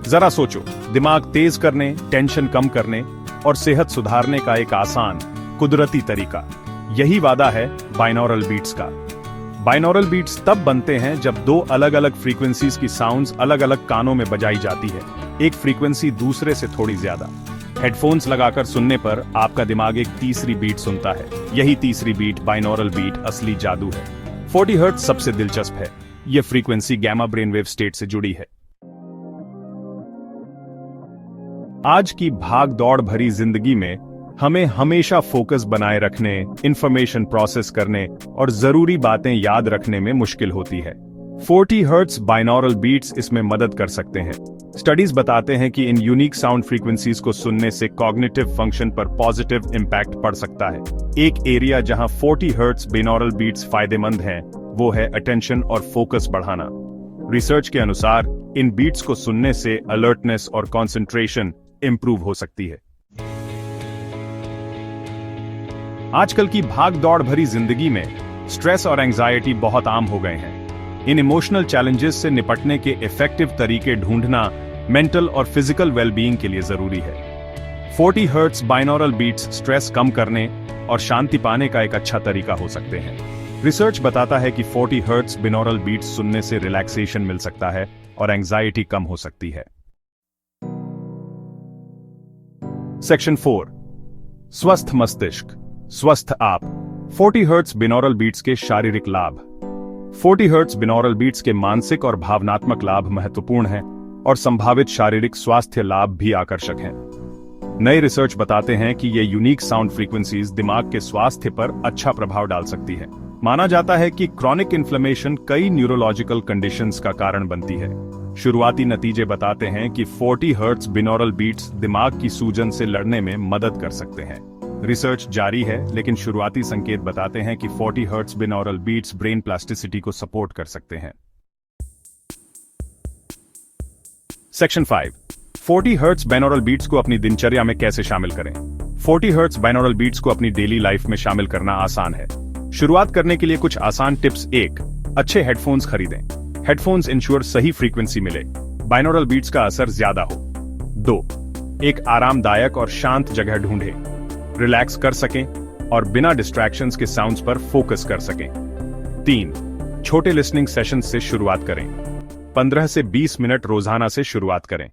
जरा सोचो, दिमाग तेज करने, टेंशन कम करने और सेहत सुधारने का एक आसान, कुदरती तरीका। यही वादा है बाइनॉरल बीट्स का। बाइनॉरल बीट्स तब बनते हैं जब दो अलग अलग फ्रीक्वेंसीज की साउंड्स अलग अलग कानों में बजाई जाती है, एक फ्रीक्वेंसी दूसरे से थोड़ी ज्यादा। हेडफोन्स लगाकर सुनने पर आपका दिमाग एक तीसरी बीट सुनता है। यही तीसरी बीट, बाइनॉरल बीट, असली जादू है। 40 हर्ट्ज सबसे दिलचस्प है। यह फ्रीक्वेंसी गैमा ब्रेनवेव स्टेट से जुड़ी है। आज की भाग दौड़ भरी जिंदगी में हमें हमेशा फोकस बनाए रखने, इंफॉर्मेशन प्रोसेस करने और जरूरी बातें याद रखने में मुश्किल होती है। 40 हर्ट्ज बाइनॉरल बीट्स इसमें मदद कर सकते हैं। स्टडीज बताते हैं कि इन यूनिक साउंड फ्रीक्वेंसीज को सुनने से कॉग्निटिव फंक्शन पर पॉजिटिव इंपैक्ट पड़ सकता है। एक एरिया जहां 40 हर्ट्ज बाइनॉरल बीट्स फायदेमंद हैं, वो है अटेंशन और फोकस बढ़ाना। रिसर्च के अनुसार इन बीट्स को सुनने से अलर्टनेस और कंसंट्रेशन इंप्रूव हो सकती है। आजकल की भाग दौड़ भरी जिंदगी में स्ट्रेस और एंजाइटी बहुत आम हो गए हैं। इन इमोशनल चैलेंजेस से निपटने के इफेक्टिव तरीके ढूंढना मेंटल और फिजिकल वेलबीइंग के लिए जरूरी है। 40 हर्ट्ज बाइनॉरल बीट्स स्ट्रेस कम करने और शांति पाने का एक अच्छा तरीका हो सकते हैं। रिसर्च बताता है कि 40 हर्ट्ज बाइनॉरल बीट्स सुनने से रिलैक्सेशन मिल सकता है और एंजाइटी कम हो सकती है। सेक्शन 4, स्वस्थ मस्तिष्क, स्वस्थ आप। 40 हर्ट्ज बाइनॉरल बीट्स के शारीरिक लाभ। 40 हर्ट्ज बाइनॉरल बीट्स के मानसिक और भावनात्मक लाभ महत्वपूर्ण हैं और संभावित शारीरिक स्वास्थ्य लाभ भी आकर्षक हैं। नए रिसर्च बताते हैं कि ये यूनिक साउंड फ्रीक्वेंसीज दिमाग के स्वास्थ्य पर अच्छा प्रभाव डाल सकती है। माना जाता है कि क्रॉनिक इन्फ्लेमेशन कई न्यूरोलॉजिकल कंडीशंस का कारण बनती है। शुरुआती नतीजे बताते हैं कि 40 हर्ट्ज बाइनॉरल बीट्स दिमाग की सूजन से लड़ने में मदद कर सकते हैं। रिसर्च जारी है, लेकिन शुरुआती संकेत बताते हैं कि 40 hertz binaural beats brain plasticity को सपोर्ट कर सकते हैं। सेक्शन 5, 40 हर्ट्ज बाइनॉरल बीट्स को अपनी दिनचर्या में कैसे शामिल करें। 40 हर्ट्ज बाइनॉरल बीट्स को अपनी डेली लाइफ में शामिल करना आसान है। शुरुआत करने के लिए कुछ आसान टिप्स। 1, अच्छे हेडफोन्स खरीदें। हेडफोन्स इंश्योर सही फ्रीक्वेंसी मिले, बाइनॉरल बीट्स का असर ज्यादा हो। 2, एक आरामदायक और शांत जगह ढूंढें, रिलैक्स कर सकें और बिना डिस्ट्रैक्शंस के साउंड्स पर फोकस कर सकें। 3, छोटे लिसनिंग सेशंस से शुरुआत करें। 15 से 20 मिनट रोजाना से शुरुआत करें।